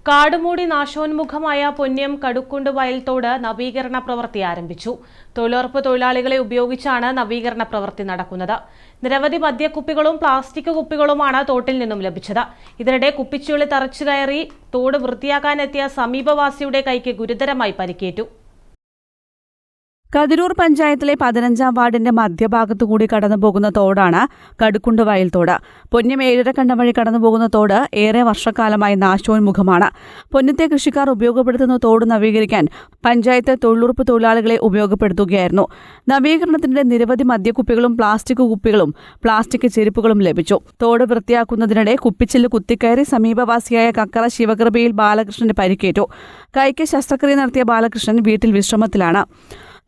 കാടുമൂടി നാശോന്മുഖമായ പൊന്ന്യം കടുക്കുണ്ട് വയൽത്തോട് നവീകരണ പ്രവൃത്തി ആരംഭിച്ചു. തൊഴിലുറപ്പ് തൊഴിലാളികളെ ഉപയോഗിച്ചാണ് നവീകരണ പ്രവൃത്തി നടക്കുന്നത്. നിരവധി മദ്യക്കുപ്പികളും പ്ലാസ്റ്റിക് കുപ്പികളുമാണ് തോട്ടിൽ നിന്നും ലഭിച്ചത്. ഇതിനിടെ കുപ്പിച്ചുള്ളി തറച്ചു കയറി തോട് വൃത്തിയാക്കാനെത്തിയ സമീപവാസിയുടെ കൈക്ക് ഗുരുതരമായി പരിക്കേറ്റു. കതിരൂർ പഞ്ചായത്തിലെ 15-ാം വാർഡിന്റെ മധ്യഭാഗത്തുകൂടി കടന്നുപോകുന്ന തോടാണ് കടുക്കുണ്ട് വയൽത്തോട്. പൊന്ന്യം ഏഴരക്കണ്ടം വഴി കടന്നുപോകുന്ന തോട് ഏറെ വർഷക്കാലമായി നാശോന്മുഖമാണ്. പൊന്ന്യത്തെ കൃഷിക്കാർ ഉപയോഗപ്പെടുത്തുന്ന തോട് നവീകരിക്കാൻ പഞ്ചായത്ത് തൊഴിലുറപ്പ് തൊഴിലാളികളെ ഉപയോഗപ്പെടുത്തുകയായിരുന്നു. നവീകരണത്തിന്റെ നിരവധി മദ്യക്കുപ്പികളും പ്ലാസ്റ്റിക് കുപ്പികളും പ്ലാസ്റ്റിക് ചെരുപ്പുകളും ലഭിച്ചു. തോട് വൃത്തിയാക്കുന്നതിനിടെ കുപ്പിച്ചില്ല് കുത്തിക്കയറി സമീപവാസിയായ കക്കറ ശിവകൃപയിൽ ബാലകൃഷ്ണന് പരിക്കേറ്റു. കൈക്ക് ശസ്ത്രക്രിയ നടത്തിയ ബാലകൃഷ്ണൻ വീട്ടിൽ വിശ്രമത്തിലാണ്.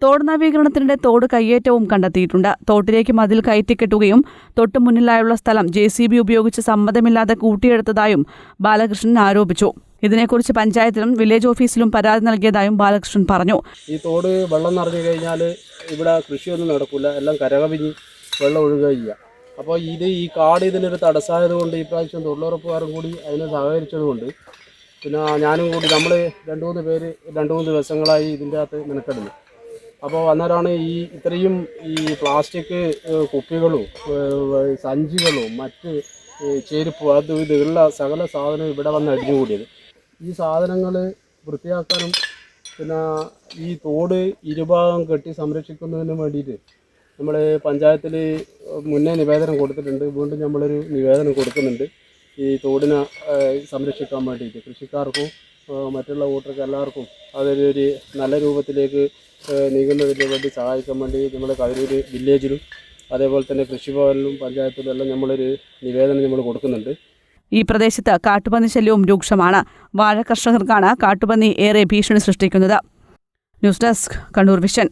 തോട് നവീകരണത്തിനിടെ തോട് കയ്യേറ്റവും കണ്ടെത്തിയിട്ടുണ്ട്. തോട്ടിലേക്ക് മതിൽ കയറ്റിക്കെട്ടുകയും തൊട്ടു മുന്നിലായുള്ള സ്ഥലം JCB ഉപയോഗിച്ച് സമ്മതമില്ലാതെ കൂട്ടിയെടുത്തതായും ബാലകൃഷ്ണൻ ആരോപിച്ചു. ഇതിനെക്കുറിച്ച് പഞ്ചായത്തിലും വില്ലേജ് ഓഫീസിലും പരാതി നൽകിയതായും ബാലകൃഷ്ണൻ പറഞ്ഞു. ഈ തോട് വെള്ളം നിറഞ്ഞു കഴിഞ്ഞാൽ ഇവിടെ കൃഷിയൊന്നും നടക്കില്ല, എല്ലാം കരകവിഞ്ഞ് വെള്ളം ഒഴുകുകയില്ല. അപ്പോൾ ഈ കാട് ഇതിനൊരു തടസ്സമായതുകൊണ്ട് ഈ പ്രാവശ്യം തൊഴിലുറപ്പുകാരും കൂടി അതിനെ സഹകരിച്ചതുകൊണ്ട് പിന്നെ ഞാനും കൂടി നമ്മൾ 2-3 ദിവസങ്ങളായി ഇതിൻ്റെ അകത്ത് മെനക്കെടുന്നു. അപ്പോൾ അന്നേരമാണ് ഇത്രയും പ്ലാസ്റ്റിക് കുപ്പികളും സഞ്ചികളും മറ്റ് ചെരുപ്പ് ഇതുള്ള സകല സാധനം ഇവിടെ വന്ന് അടിഞ്ഞുകൂടിയത്. ഈ സാധനങ്ങൾ വൃത്തിയാക്കാനും പിന്നെ ഈ തോട് ഇരുഭാഗം കെട്ടി സംരക്ഷിക്കുന്നതിനും വേണ്ടിയിട്ട് നമ്മൾ പഞ്ചായത്തിൽ മുന്നേ നിവേദനം കൊടുത്തിട്ടുണ്ട്. വീണ്ടും നമ്മളൊരു നിവേദനം കൊടുക്കുന്നുണ്ട്. ഈ തോടിനെ സംരക്ഷിക്കാൻ വേണ്ടിയിട്ട് കൃഷിക്കാർക്കും മറ്റുള്ള കൂട്ടർക്ക് എല്ലാവർക്കും അതൊരു നല്ല രൂപത്തിലേക്ക് നീങ്ങുന്നതിന് വേണ്ടി സഹായിക്കാൻ വേണ്ടി നമ്മുടെ കതിരൂർ വില്ലേജിലും അതേപോലെ തന്നെ കൃഷിഭവനിലും പഞ്ചായത്തിലും എല്ലാം നമ്മളൊരു നിവേദനം നമ്മൾ കൊടുക്കുന്നുണ്ട്. ഈ പ്രദേശത്ത് കാട്ടുപന്നി ശല്യവും രൂക്ഷമാണ്. വാഴ കർഷകർക്കാണ് കാട്ടുപന്നി ഏറെ ഭീഷണി സൃഷ്ടിക്കുന്നത്. News desk, Kannur vision.